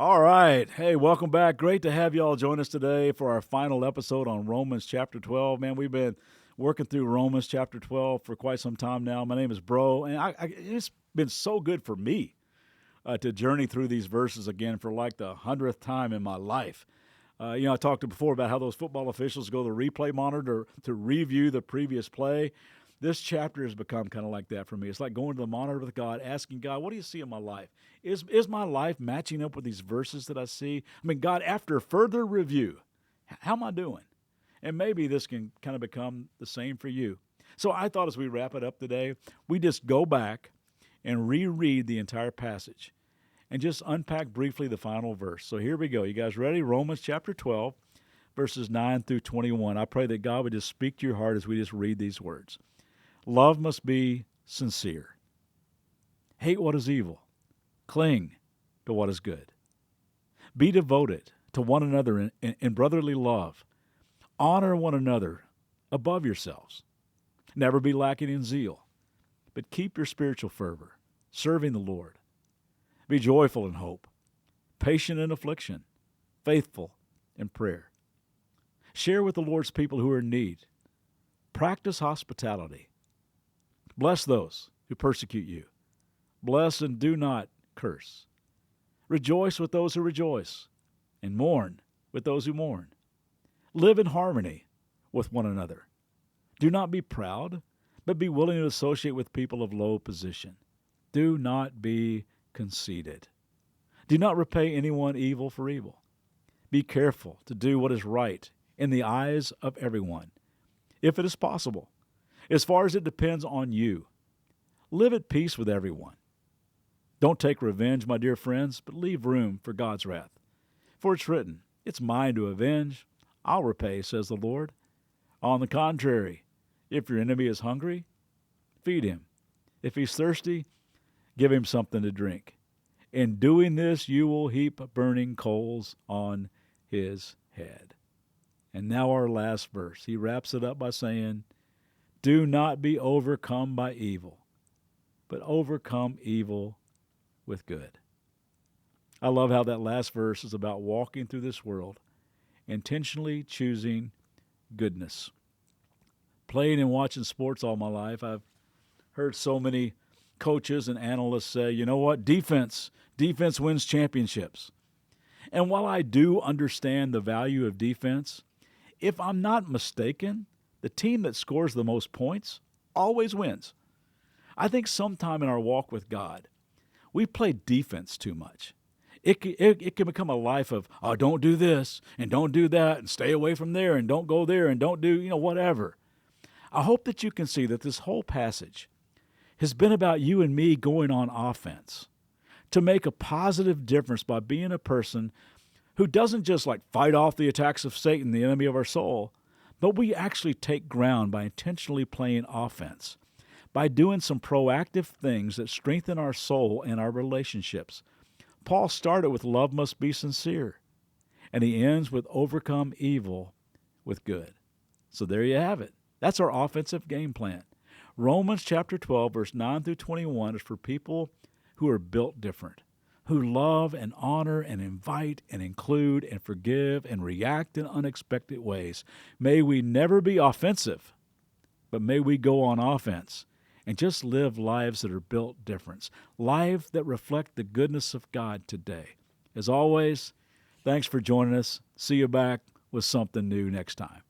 All right. Hey, welcome back. Great to have you all join us today for our final episode on Romans chapter 12. Man, we've been working through Romans chapter 12 for quite some time now. My name is Bro, and it's been so good for me to journey through these verses again for like the 100th time in my life. I talked before about how those football officials go to the replay monitor to review the previous play. This chapter has become kind of like that for me. It's like going to the monitor with God, asking God, what do you see in my life? Is my life matching up with these verses that I see? I mean, God, after further review, how am I doing? And maybe this can kind of become the same for you. So I thought as we wrap it up today, we just go back and reread the entire passage and just unpack briefly the final verse. So here we go. You guys ready? Romans chapter 12, verses 9 through 21. I pray that God would just speak to your heart as we just read these words. Love must be sincere. Hate what is evil. Cling to what is good. Be devoted to one another in brotherly love. Honor one another above yourselves. Never be lacking in zeal, but keep your spiritual fervor, serving the Lord. Be joyful in hope, patient in affliction, faithful in prayer. Share with the Lord's people who are in need. Practice hospitality. Bless those who persecute you. Bless and do not curse. Rejoice with those who rejoice, and mourn with those who mourn. Live in harmony with one another. Do not be proud, but be willing to associate with people of low position. Do not be conceited. Do not repay anyone evil for evil. Be careful to do what is right in the eyes of everyone, if it is possible, as far as it depends on you. Live at peace with everyone. Don't take revenge, my dear friends, but leave room for God's wrath. For it's written, it's mine to avenge. I'll repay, says the Lord. On the contrary, if your enemy is hungry, feed him. If he's thirsty, give him something to drink. In doing this, you will heap burning coals on his head. And now our last verse. He wraps it up by saying, do not be overcome by evil, but overcome evil with good. I love how that last verse is about walking through this world, intentionally choosing goodness. Playing and watching sports all my life, I've heard so many coaches and analysts say, you know what, defense wins championships. And while I do understand the value of defense, if I'm not mistaken, the team that scores the most points always wins. I think sometime in our walk with God, we play defense too much. It can become a life of, oh, don't do this and don't do that and stay away from there and don't go there and don't do, whatever. I hope that you can see that this whole passage has been about you and me going on offense to make a positive difference by being a person who doesn't just like fight off the attacks of Satan, the enemy of our soul, but we actually take ground by intentionally playing offense, by doing some proactive things that strengthen our soul and our relationships. Paul started with love must be sincere, and he ends with overcome evil with good. So there you have it. That's our offensive game plan. Romans chapter 12, verse 9 through 21 is for people who are built different, who love and honor and invite and include and forgive and react in unexpected ways. May we never be offensive, but may we go on offense and just live lives that are built different, lives that reflect the goodness of God today. As always, thanks for joining us. See you back with something new next time.